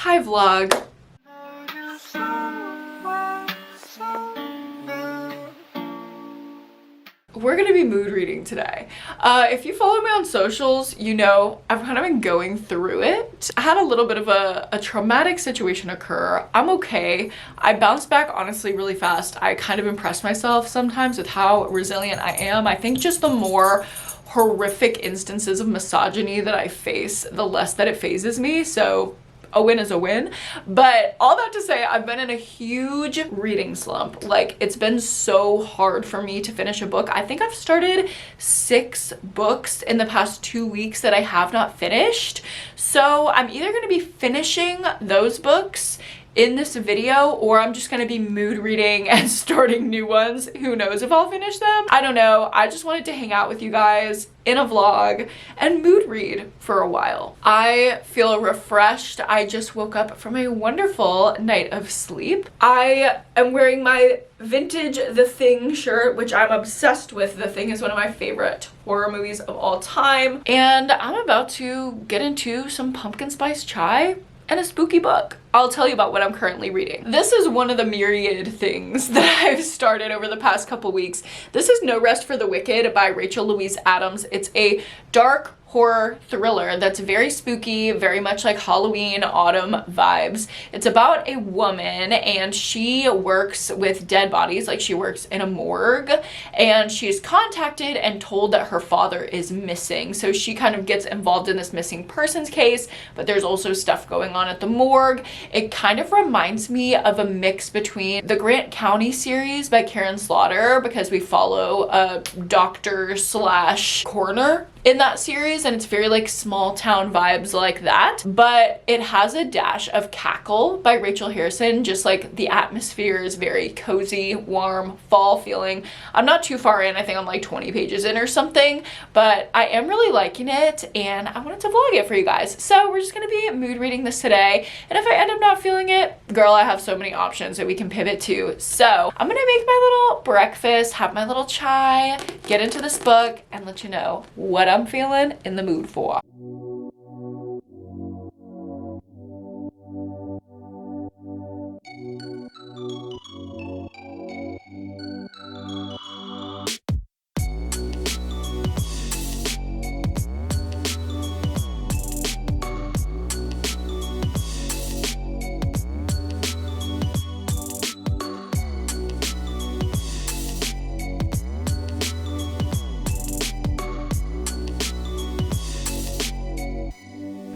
Hi vlog. We're gonna be mood reading today. If you follow me on socials, you know I've kind of been going through it. I had a little bit of a traumatic situation occur. I'm okay. I bounced back honestly really fast. I kind of impress myself sometimes with how resilient I am. I think just the more horrific instances of misogyny that I face, the less that it phases me. So a win is a win. But all that to say, I've been in a huge reading slump. Like, it's been so hard for me to finish a book. I think I've started 6 books in the past 2 weeks that I have not finished. So I'm either going to be finishing those books in this video, or I'm just gonna be mood reading and starting new ones. Who knows if I'll finish them? I don't know. I just wanted to hang out with you guys in a vlog and mood read for a while. I feel refreshed. I just woke up from a wonderful night of sleep. I am wearing my vintage The Thing shirt, which I'm obsessed with. The Thing is one of my favorite horror movies of all time. And I'm about to get into some pumpkin spice chai and a spooky book. I'll tell you about what I'm currently reading. This is one of the myriad things that I've started over the past couple weeks. This is No Rest for the Wicked by Rachel Louise Adams. It's a dark horror thriller that's very spooky, very much like Halloween autumn vibes. It's about a woman and she works with dead bodies, like she works in a morgue, and she's contacted and told that her father is missing. So she kind of gets involved in this missing persons case, but there's also stuff going on at the morgue. It kind of reminds me of a mix between the Grant County series by Karen Slaughter, because we follow a doctor slash coroner in that series, and it's very like small town vibes like that, but it has a dash of Cackle by Rachel Harrison. Just like the atmosphere is very cozy, warm, fall feeling. I'm not too far in. I think I'm like 20 pages in or something, but I am really liking it and I wanted to vlog it for you guys. So we're just gonna be mood reading this today, and if I end up not feeling it, girl, I have so many options that we can pivot to. So I'm gonna make my little breakfast, have my little chai, get into this book, and let you know what I'm feeling in the mood for.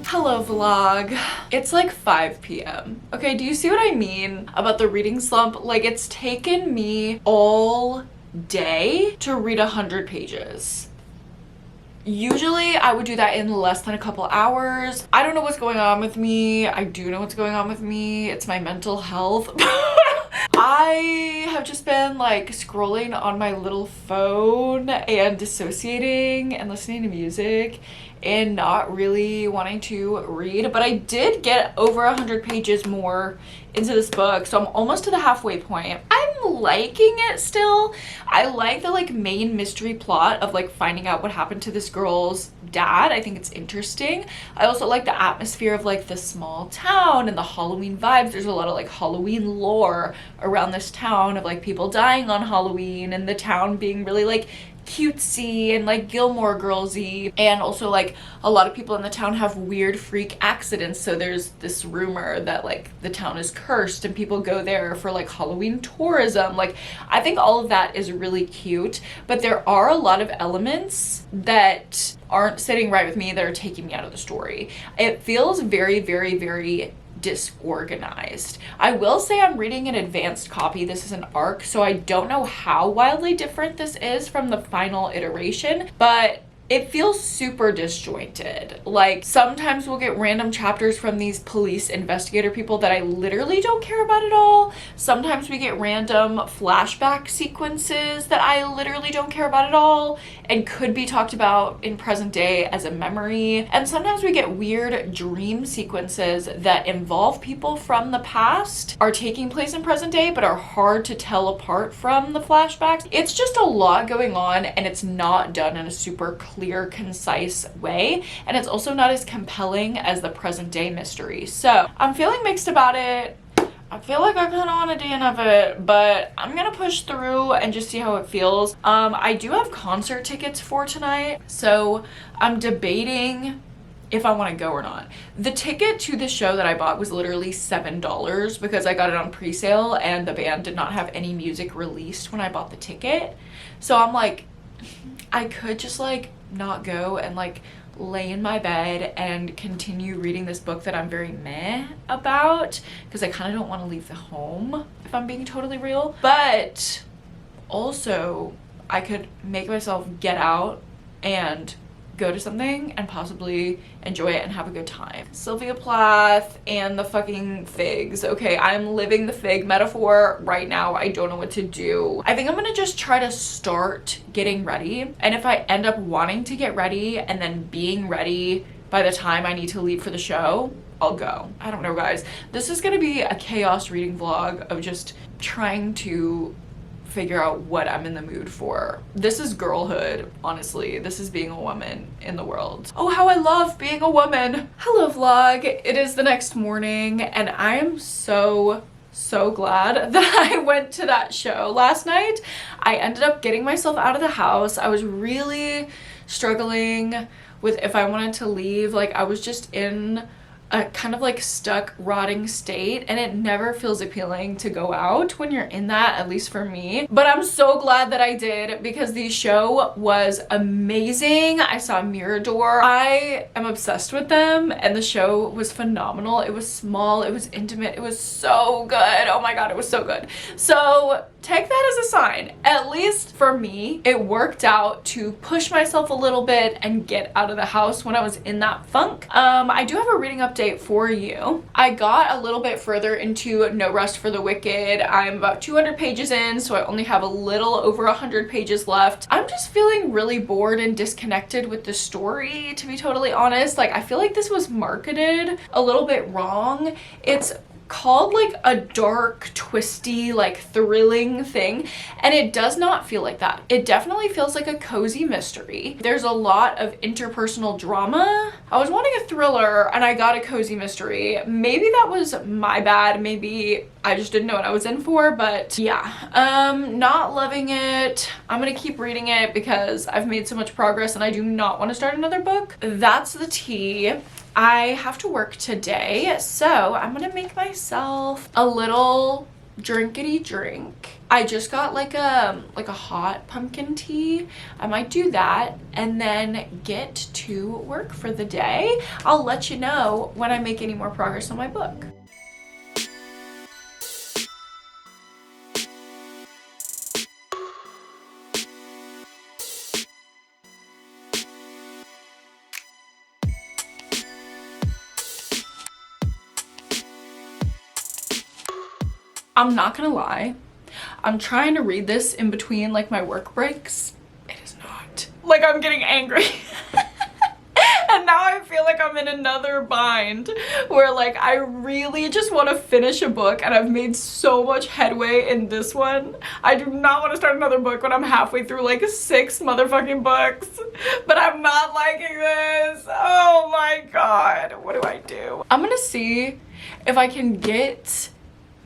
Hello vlog. It's like 5 p.m. Okay, do you see what I mean about the reading slump? Like, it's taken me all day to read 100 pages. Usually I would do that in less than a couple hours. I don't know what's going on with me. I do know what's going on with me. It's my mental health. I have just been like scrolling on my little phone and dissociating and listening to music and not really wanting to read, but I did get over 100 pages more into this book, so I'm almost to the halfway point. I'm liking it still. I like the like main mystery plot of like finding out what happened to this girl's dad. I think it's interesting. I also like the atmosphere of like the small town and the Halloween vibes. There's a lot of like Halloween lore around this town of like people dying on Halloween and the town being really like cutesy and like Gilmore Girls-y, and also like a lot of people in the town have weird freak accidents, so there's this rumor that like the town is cursed and people go there for like Halloween tourism. Like, I think all of that is really cute, but there are a lot of elements that aren't sitting right with me that are taking me out of the story. It feels very, very, very disorganized. I will say I'm reading an advanced copy. This is an ARC, so I don't know how wildly different this is from the final iteration, but it feels super disjointed. Like, sometimes we'll get random chapters from these police investigator people that I literally don't care about at all. Sometimes we get random flashback sequences that I literally don't care about at all and could be talked about in present day as a memory. And sometimes we get weird dream sequences that involve people from the past, are taking place in present day, but are hard to tell apart from the flashbacks. It's just a lot going on, and it's not done in a super clear, concise way, and it's also not as compelling as the present day mystery. So I'm feeling mixed about it. I feel like I kind of want to DNF it, but I'm gonna push through and just see how it feels. I do have concert tickets for tonight, so I'm debating if I want to go or not. The ticket to the show that I bought was literally $7 because I got it on pre-sale and the band did not have any music released when I bought the ticket. So I'm like, I could just like not go and like lay in my bed and continue reading this book that I'm very meh about because I kind of don't want to leave the home, if I'm being totally real. But also I could make myself get out and go to something and possibly enjoy it and have a good time. Sylvia Plath and the fucking figs. Okay, I'm living the fig metaphor right now. I don't know what to do. I think I'm gonna just try to start getting ready, and if I end up wanting to get ready and then being ready by the time I need to leave for the show, I'll go. I don't know, guys. This is gonna be a chaos reading vlog of just trying to figure out what I'm in the mood for. This is girlhood, honestly. This is being a woman in the world. Oh, how I love being a woman. Hello, vlog. It is the next morning and I am so glad that I went to that show last night. I ended up getting myself out of the house. I was really struggling with if I wanted to leave. Like, I was just in a kind of like stuck, rotting state, and it never feels appealing to go out when you're in that, at least for me. But I'm so glad that I did because the show was amazing. I saw Mirador. I am obsessed with them, and the show was phenomenal. It was small, it was intimate, it was so good. Oh my god, it was so good. So take that as a sign. At least for me, it worked out to push myself a little bit and get out of the house when I was in that funk. I do have a reading update for you. I got a little bit further into No Rest for the Wicked. I'm about 200 pages in, so I only have a little over 100 pages left. I'm just feeling really bored and disconnected with the story, to be totally honest. Like, I feel like this was marketed a little bit wrong. It's called like a dark, twisty, like thrilling thing, and it does not feel like that. It definitely feels like a cozy mystery. There's a lot of interpersonal drama. I was wanting a thriller and I got a cozy mystery. Maybe that was my bad. Maybe I just didn't know what I was in for, but yeah, not loving it. I'm gonna keep reading it because I've made so much progress and I do not want to start another book. That's the tea. I have to work today, so I'm gonna make myself a little drinkity drink. I just got like a hot pumpkin tea. I might do that and then get to work for the day. I'll let you know when I make any more progress on my book. I'm not gonna lie, I'm trying to read this in between like my work breaks. It is not. Like, I'm getting angry. And now I feel like I'm in another bind where like I really just want to finish a book and I've made so much headway in this one. I do not want to start another book when I'm halfway through like 6 motherfucking books, but I'm not liking this. Oh my god, what do I do? I'm gonna see if I can get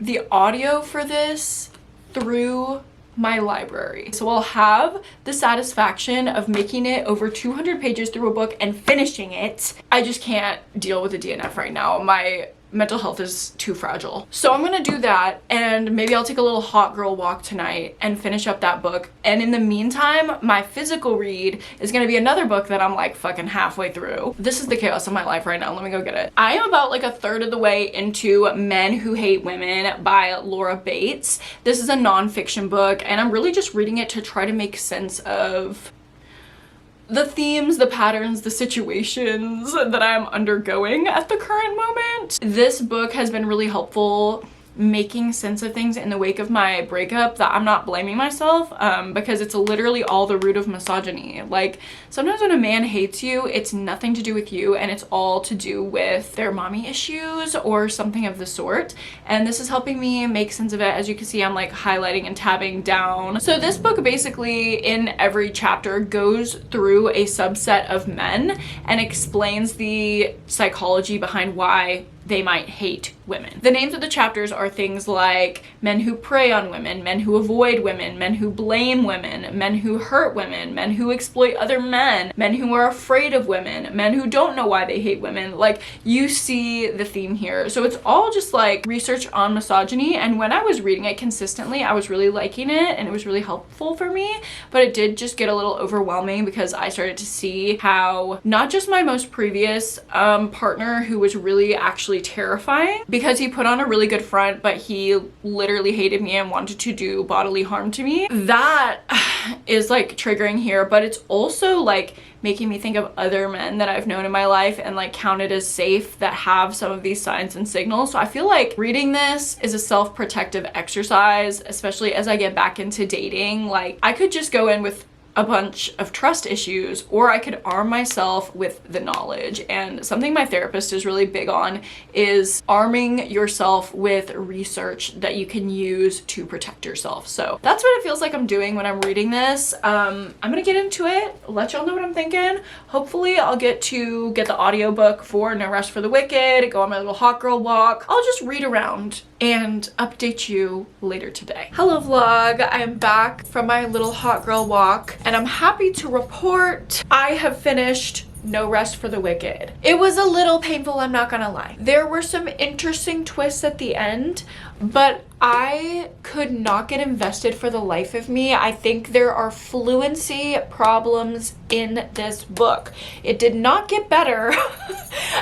the audio for this through my library. So I'll have the satisfaction of making it over 200 pages through a book and finishing it. I just can't deal with the DNF right now. My mental health is too fragile. So I'm gonna do that, and maybe I'll take a little hot girl walk tonight and finish up that book. And in the meantime, my physical read is gonna be another book that I'm like fucking halfway through. This is the chaos of my life right now. Let me go get it. I am about like a third of the way into Men Who Hate Women by Laura Bates. This is a nonfiction book, and I'm really just reading it to try to make sense of the themes, the patterns, the situations that I'm undergoing at the current moment. This book has been really helpful making sense of things in the wake of my breakup that I'm not blaming myself, because it's literally all the root of misogyny. Like, sometimes when a man hates you, it's nothing to do with you, and it's all to do with their mommy issues or something of the sort. And this is helping me make sense of it. As you can see, I'm like highlighting and tabbing down. So this book basically in every chapter goes through a subset of men and explains the psychology behind why they might hate women. The names of the chapters are things like men who prey on women, men who avoid women, men who blame women, men who hurt women, men who exploit other men, men who are afraid of women, men who don't know why they hate women. Like, you see the theme here. So it's all just like research on misogyny, and when I was reading it consistently, I was really liking it and it was really helpful for me, but it did just get a little overwhelming because I started to see how not just my most previous partner, who was really actually terrifying because he put on a really good front, but he literally hated me and wanted to do bodily harm to me. That is like triggering here, but it's also like making me think of other men that I've known in my life and like counted as safe that have some of these signs and signals. So I feel like reading this is a self-protective exercise, especially as I get back into dating. Like, I could just go in with a bunch of trust issues, or I could arm myself with the knowledge. And something my therapist is really big on is arming yourself with research that you can use to protect yourself. So that's what it feels like I'm doing when I'm reading this. I'm gonna get into it, let y'all know what I'm thinking. Hopefully I'll get to get the audiobook for No Rest for the Wicked, go on my little hot girl walk. I'll just read around and update you later today. Hello vlog, I am back from my little hot girl walk and I'm happy to report I have finished No Rest for the Wicked. It was a little painful, I'm not gonna lie. There were some interesting twists at the end, but I could not get invested for the life of me. I think there are fluency problems in this book. It did not get better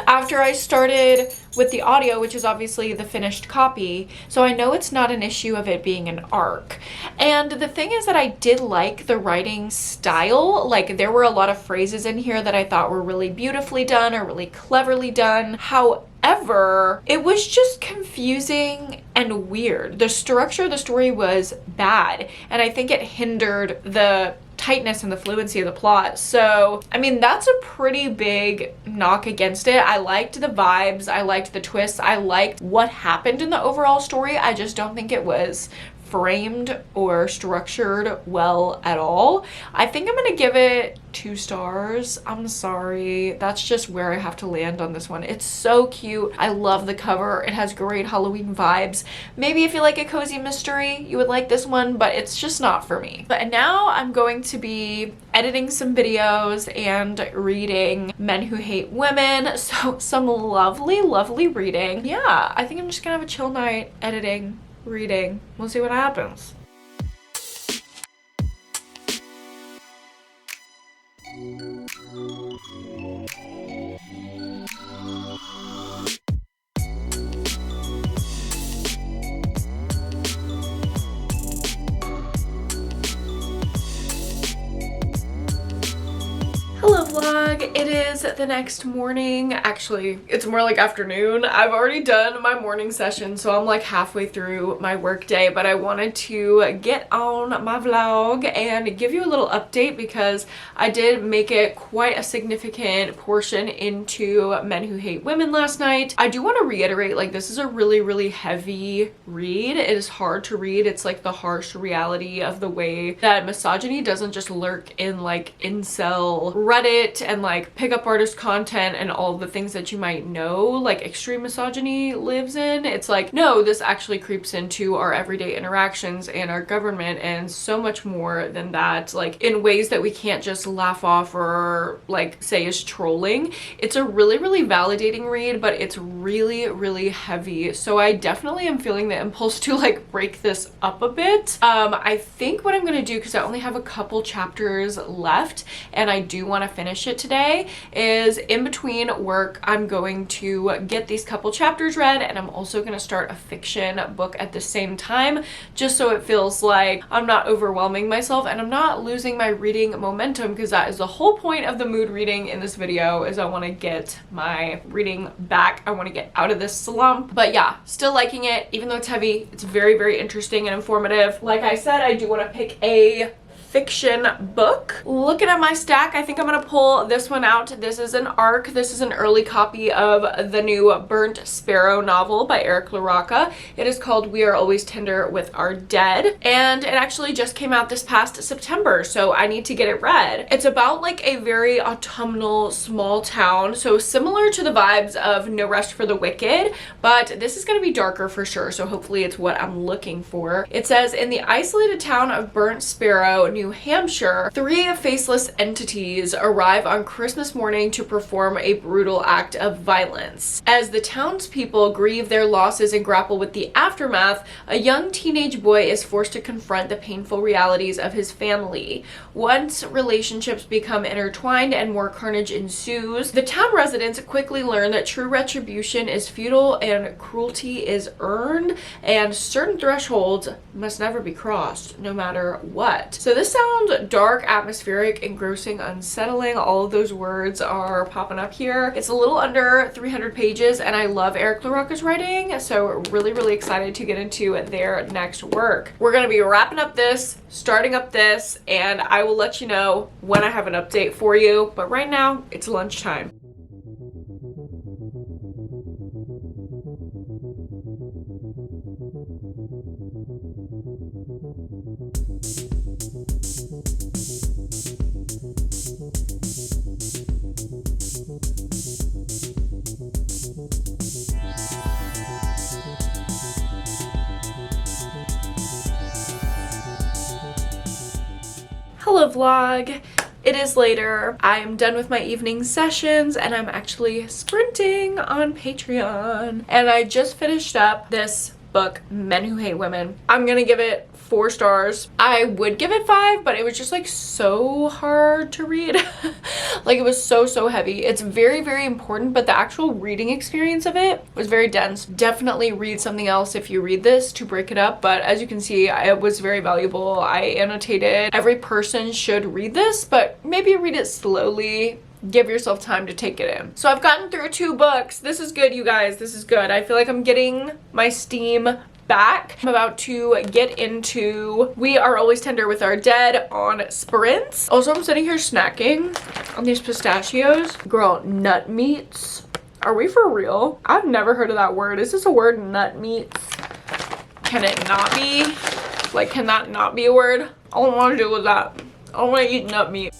after I started with the audio, which is obviously the finished copy. So I know it's not an issue of it being an arc. And the thing is that I did like the writing style. Like, there were a lot of phrases in here that I thought were really beautifully done or really cleverly done. However, it was just confusing and weird. The structure of the story was bad, and I think it hindered the tightness and the fluency of the plot. So, I mean, that's a pretty big knock against it. I liked the vibes, I liked the twists, I liked what happened in the overall story. I just don't think it was framed or structured well at all. I think I'm gonna give it 2 stars. I'm sorry, that's just where I have to land on this one. It's so cute. I love the cover. It has great Halloween vibes. Maybe if you like a cozy mystery, you would like this one, but it's just not for me. But now I'm going to be editing some videos and reading Men Who Hate Women. So some lovely, lovely reading. Yeah, I think I'm just gonna have a chill night editing, reading. We'll see what happens. Hello vlog, it is the next morning. Actually, it's more like afternoon. I've already done my morning session, so I'm like halfway through my work day, but I wanted to get on my vlog and give you a little update because I did make it quite a significant portion into Men Who Hate Women last night. I do want to reiterate, like, this is a really, really heavy read. It is hard to read. It's like the harsh reality of the way that misogyny doesn't just lurk in like incel Reddit and like pickup artist content and all the things that you might know like extreme misogyny lives in. It's like, no, this actually creeps into our everyday interactions and our government and so much more than that, like in ways that we can't just laugh off or like say is trolling. It's a really, really validating read, but it's really, really heavy. So I definitely am feeling the impulse to like break this up a bit. I think what I'm gonna do, because I only have a couple chapters left and I do want to finish it today, today is in between work, I'm going to get these couple chapters read, and I'm also going to start a fiction book at the same time, just so it feels like I'm not overwhelming myself and I'm not losing my reading momentum, because that is the whole point of the mood reading in this video, is I want to get my reading back. I want to get out of this slump. But yeah, still liking it, even though it's heavy. It's very, very interesting and informative. Like I said, I do want to pick a fiction book. Looking at my stack, I think I'm gonna pull this one out. This is an ARC. This is an early copy of the new Burnt Sparrow novel by Eric LaRocca. It is called We Are Always Tender with Our Dead, and it actually just came out this past September, so I need to get it read. It's about like a very autumnal small town, so similar to the vibes of No Rest for the Wicked, but this is gonna be darker for sure, so hopefully it's what I'm looking for. It says, in the isolated town of Burnt Sparrow, New Hampshire, 3 faceless entities arrive on Christmas morning to perform a brutal act of violence. As the townspeople grieve their losses and grapple with the aftermath, a young teenage boy is forced to confront the painful realities of his family. Once relationships become intertwined and more carnage ensues, the town residents quickly learn that true retribution is futile and cruelty is earned, and certain thresholds must never be crossed, no matter what. So this sounds dark, atmospheric, engrossing, unsettling. All of those words are popping up here. It's a little under 300 pages, and I love Eric LaRocca's writing, so really, really excited to get into their next work. We're gonna be wrapping up this, starting up this, and I will let you know when I have an update for you, but right now, it's lunchtime. Hello vlog, it is later. I am done with my evening sessions and I'm actually sprinting on Patreon. And I just finished up this book, Men Who Hate Women. I'm gonna give it 4 stars. I would give it 5, but it was just like so hard to read. Like it was so heavy. It's very, very important, but the actual reading experience of it was very dense. Definitely read something else if you read this to break it up, but as you can see, it was very valuable. I annotated every person should read this, but maybe read it slowly. Give yourself time to take it in. So I've gotten through 2 books. This is good, you guys. This is good. I feel like I'm getting my steam back. I'm about to get into We Are Always Tender with Our Dead on sprints. Also, I'm sitting here snacking on these pistachios. Girl, nut meats. Are we for real? I've never heard of that word. Is this a word, nut meats? Can it not be? Like, can that not be a word? All I want to do with that. I want to eat nut meat.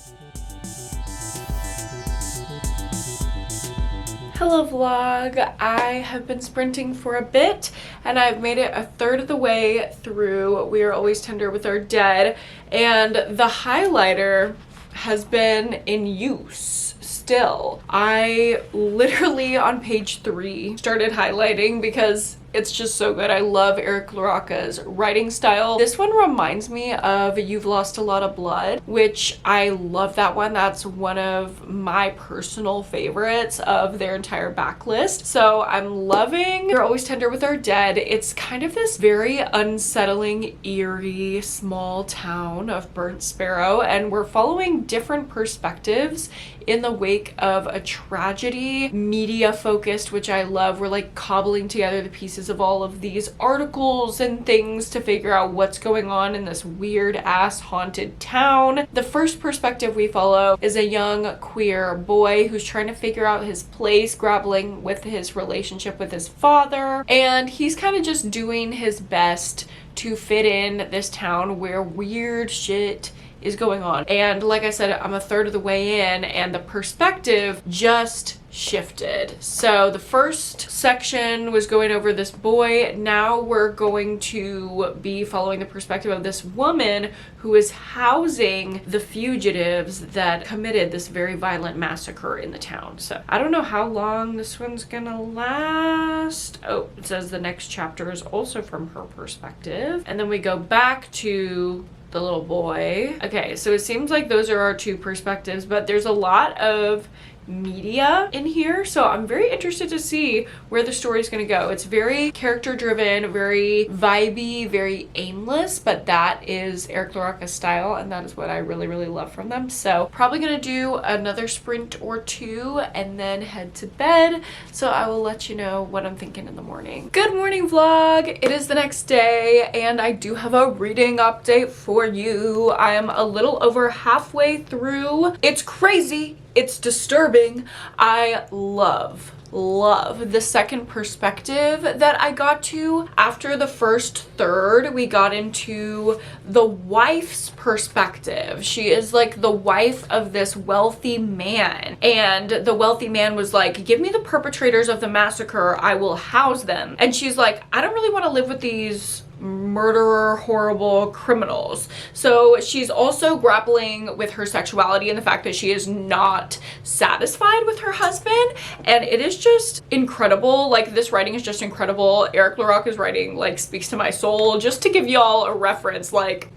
Hello vlog, I have been sprinting for a bit and I've made it a third of the way through We Are Always Tender with Our Dead, and the highlighter has been in use still. I literally on page 3 started highlighting because it's just so good. I love Eric LaRocca's writing style. This one reminds me of You've Lost a Lot of Blood, which I love that one. That's one of my personal favorites of their entire backlist. So I'm loving You're Always Tender with Our Dead. It's kind of this very unsettling, eerie, small town of Burnt Sparrow, and we're following different perspectives in the wake of a tragedy, media focused, which I love. We're like cobbling together the pieces of all of these articles and things to figure out what's going on in this weird ass haunted town. The first perspective we follow is a young queer boy who's trying to figure out his place, grappling with his relationship with his father, and he's kind of just doing his best to fit in this town where weird shit is going on. And like I said, I'm a third of the way in and the perspective just shifted. So the first section was going over this boy. Now we're going to be following the perspective of this woman who is housing the fugitives that committed this very violent massacre in the town. So I don't know how long this one's gonna last. Oh, it says the next chapter is also from her perspective. And then we go back to the little boy. Okay, so it seems like those are our two perspectives, but there's a lot of media in here, so I'm very interested to see where the story is going to go. It's very character driven, very vibey, very aimless, but that is Eric LaRocca's style, and that is what I really love from them. So probably gonna do another sprint or two and then head to bed, so I will let you know what I'm thinking in the morning. Good morning vlog. It is the next day and I do have a reading update for you. I am a little over halfway through. It's crazy. It's disturbing. I love the second perspective that I got to. After the first third, we got into the wife's perspective. She is like the wife of this wealthy man, and the wealthy man was like, give me the perpetrators of the massacre, I will house them. And she's like, I don't really want to live with these murderer, horrible criminals. So she's also grappling with her sexuality and the fact that she is not satisfied with her husband, and it is just incredible. Like, this writing is just incredible. Eric LaRocca's writing like speaks to my soul. Just to give y'all a reference, like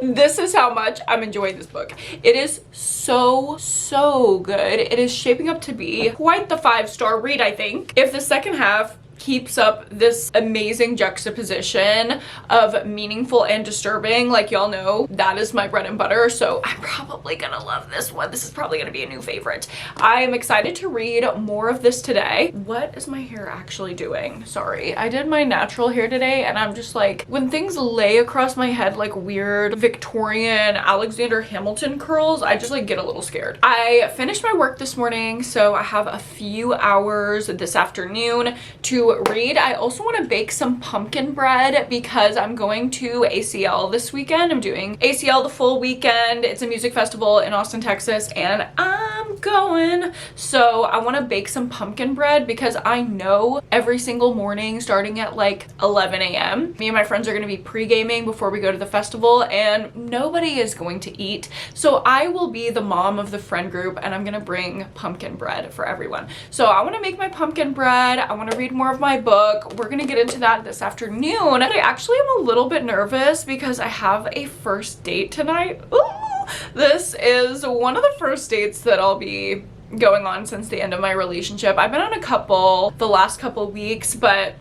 this is how much I'm enjoying this book. It is so good. It is shaping up to be quite the 5-star read, I think. If the second half keeps up this amazing juxtaposition of meaningful and disturbing, like y'all know, that is my bread and butter, so I'm probably gonna love this one. This is probably gonna be a new favorite. I am excited to read more of this today. What is my hair actually doing? Sorry, I did my natural hair today, and I'm just like, when things lay across my head like weird Victorian Alexander Hamilton curls, I just like get a little scared. I finished my work this morning, so I have a few hours this afternoon to read. I also want to bake some pumpkin bread because I'm going to ACL this weekend. I'm doing ACL the full weekend. It's a music festival in Austin, Texas, and I'm going. So I want to bake some pumpkin bread because I know every single morning starting at like 11 a.m. me and my friends are going to be pre-gaming before we go to the festival, and nobody is going to eat. So I will be the mom of the friend group, and I'm going to bring pumpkin bread for everyone. So I want to make my pumpkin bread. I want to read more of my book. We're gonna get into that this afternoon. I actually am a little bit nervous because I have a first date tonight. Ooh, this is one of the first dates that I'll be going on since the end of my relationship. I've been on a couple the last couple weeks, but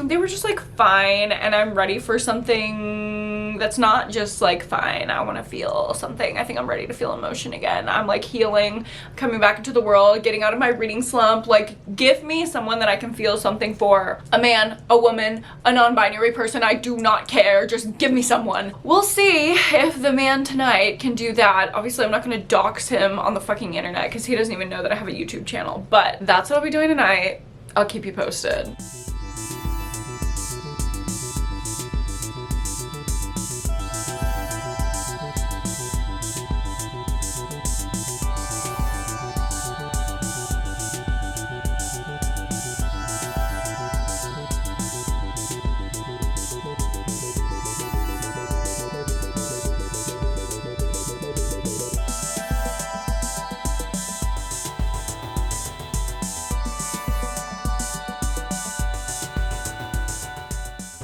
they were just like fine, and I'm ready for something that's not just like fine. I want to feel something. I think I'm ready to feel emotion again. I'm like healing, coming back into the world, getting out of my reading slump. Like, give me someone that I can feel something for. A man, a woman, a non-binary person, I do not care. Just give me someone. We'll see if the man tonight can do that. Obviously, I'm not going to dox him on the fucking internet because he doesn't even know that I have a YouTube channel, but that's what I'll be doing tonight. I'll keep you posted.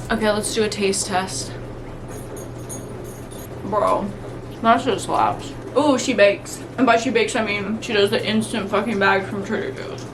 Okay, let's do a taste test. Bro, that shit slaps. Oh, she bakes. And by she bakes, I mean she does the instant fucking bag from Trader Joe's.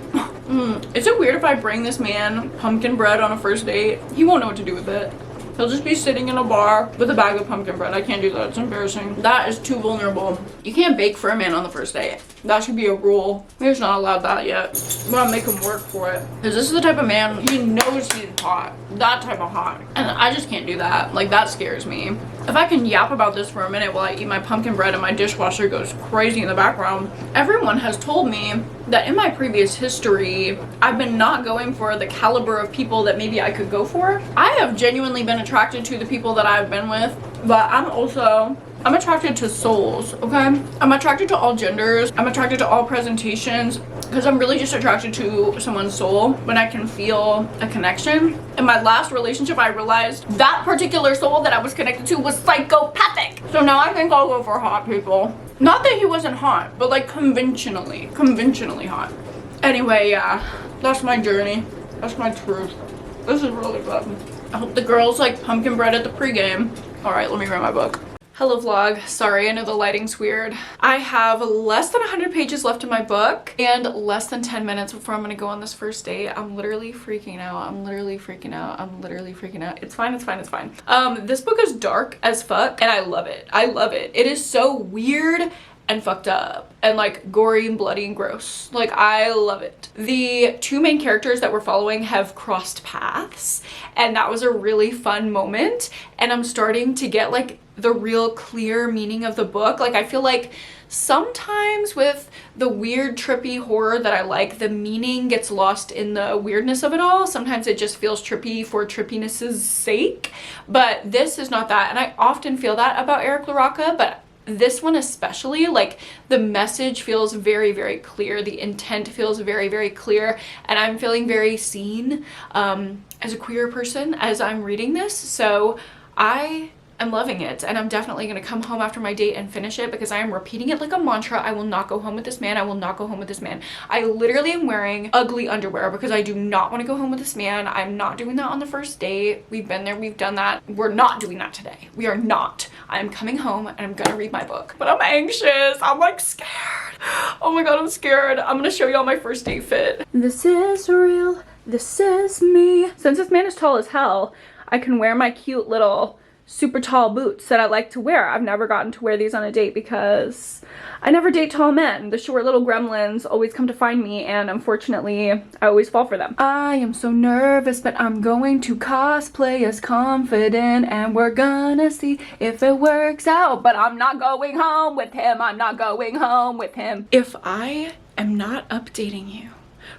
Is it weird if I bring this man pumpkin bread on a first date? He won't know what to do with it. He'll just be sitting in a bar with a bag of pumpkin bread. I can't do that. It's embarrassing. That is too vulnerable. You can't bake for a man on the first date. That should be a rule. We're just not allowed that yet. I'm gonna make him work for it. Because this is the type of man, he knows he's hot. That type of hot. And I just can't do that. Like, that scares me. If I can yap about this for a minute while I eat my pumpkin bread and my dishwasher goes crazy in the background, everyone has told me that in my previous history, I've been not going for the caliber of people that maybe I could go for. I have genuinely been attracted to the people that I've been with, but I'm attracted to souls, okay? I'm attracted to all genders. I'm attracted to all presentations because I'm really just attracted to someone's soul when I can feel a connection. In my last relationship, I realized that particular soul that I was connected to was psychopathic. So now I think I'll go for hot people. Not that he wasn't hot, but like conventionally hot. Anyway, yeah, that's my journey. That's my truth. This is really good. I hope the girls like pumpkin bread at the pregame. All right, let me grab my book. Hello vlog, sorry, I know the lighting's weird. I have less than 100 pages left in my book and less than 10 minutes before I'm gonna go on this first date. I'm literally freaking out. I'm literally freaking out. I'm literally freaking out. It's fine, it's fine, it's fine. This book is dark as fuck and I love it. I love it. It is so weird and fucked up and like gory and bloody and gross. Like, I love it. The two main characters that we're following have crossed paths and that was a really fun moment, and I'm starting to get like the real clear meaning of the book. Like, I feel like sometimes with the weird trippy horror that I like, the meaning gets lost in the weirdness of it all. Sometimes it just feels trippy for trippiness's sake, but this is not that, and I often feel that about Eric LaRocca, but this one especially, like, the message feels very, very clear. The intent feels very, very clear, and I'm feeling very seen as a queer person as I'm reading this. So I'm loving it, and I'm definitely gonna come home after my date and finish it because I am repeating it like a mantra. I will not go home with this man. I will not go home with this man. I literally am wearing ugly underwear because I do not want to go home with this man. I'm not doing that on the first date. We've been there, we've done that. We're not doing that today. We are not. I'm coming home and I'm gonna read my book, but I'm anxious. I'm like scared. Oh my god, I'm scared. I'm gonna show you all my first date fit. This is real. This is me. Since this man is tall as hell, I can wear my cute little super tall boots that I like to wear. I've never gotten to wear these on a date because I never date tall men. The short little gremlins always come to find me, and unfortunately I always fall for them. I am so nervous, but I'm going to cosplay as confident, and we're gonna see if it works out. But I'm not going home with him. I'm not going home with him. If I am not updating you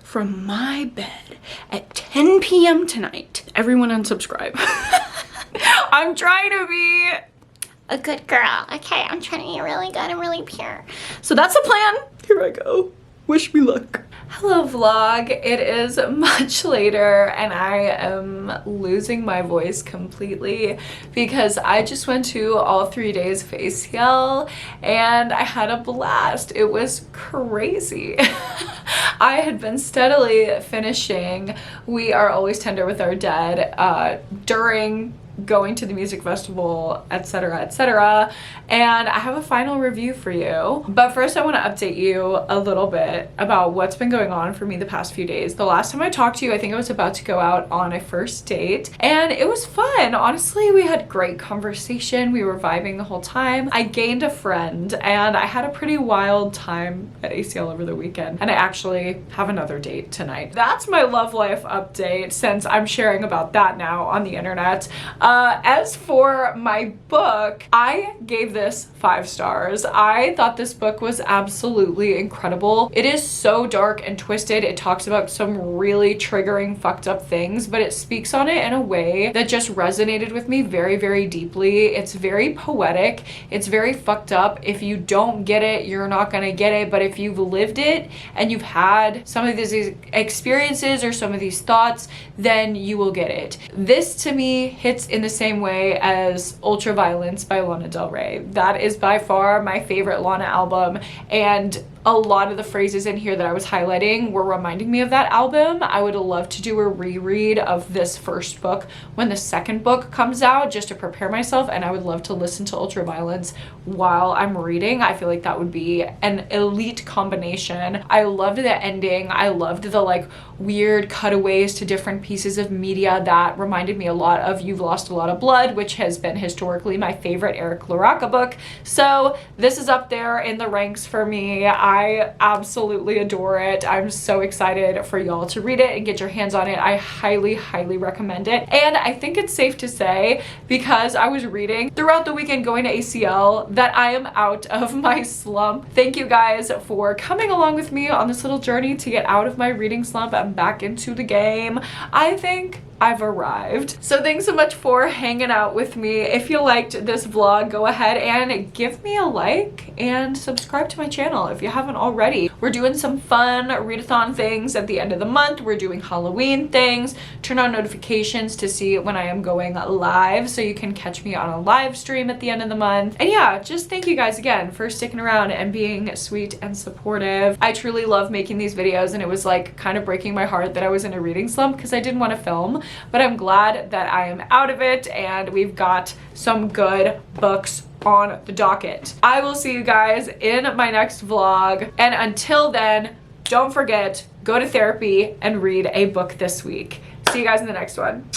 from my bed at 10 p.m. tonight, everyone unsubscribe. I'm trying to be a good girl. Okay, I'm trying to be really good and really pure. So that's the plan. Here I go. Wish me luck. Hello vlog. It is much later and I am losing my voice completely because I just went to all 3 days of ACL and I had a blast. It was crazy. I had been steadily finishing We Are Always Tender with Our Dead during going to the music festival, etc, etc, and I have a final review for you. But first I want to update you a little bit about what's been going on for me the past few days. The last time I talked to you, I think I was about to go out on a first date and it was fun. Honestly, we had great conversation. We were vibing the whole time. I gained a friend and I had a pretty wild time at ACL over the weekend, and I actually have another date tonight. That's my love life update, since I'm sharing about that now on the internet. As for my book, I gave this 5 stars. I thought this book was absolutely incredible. It is so dark and twisted. It talks about some really triggering, fucked up things, but it speaks on it in a way that just resonated with me very, very deeply. It's very poetic. It's very fucked up. If you don't get it, you're not gonna get it, but if you've lived it and you've had some of these experiences or some of these thoughts, then you will get it. This to me hits in the same way as Ultraviolence by Lana Del Rey. That is by far my favorite Lana album, and a lot of the phrases in here that I was highlighting were reminding me of that album. I would love to do a reread of this first book when the second book comes out, just to prepare myself, and I would love to listen to Ultraviolence while I'm reading. I feel like that would be an elite combination. I loved the ending. I loved the like weird cutaways to different pieces of media that reminded me a lot of You've Lost a Lot of Blood, which has been historically my favorite Eric LaRocca book. So this is up there in the ranks for me. I absolutely adore it. I'm so excited for y'all to read it and get your hands on it. I highly, highly recommend it. And I think it's safe to say, because I was reading throughout the weekend going to ACL, that I am out of my slump. Thank you guys for coming along with me on this little journey to get out of my reading slump and back into the game. I think I've arrived. So thanks so much for hanging out with me. If you liked this vlog, go ahead and give me a like and subscribe to my channel if you haven't already. We're doing some fun readathon things at the end of the month. We're doing Halloween things. Turn on notifications to see when I am going live so you can catch me on a live stream at the end of the month. And yeah, just thank you guys again for sticking around and being sweet and supportive. I truly love making these videos, and it was like kind of breaking my heart that I was in a reading slump because I didn't want to film. but I'm glad that I am out of it and we've got some good books on the docket. I will see you guys in my next vlog, and until then, don't forget, go to therapy and read a book this week. See you guys in the next one.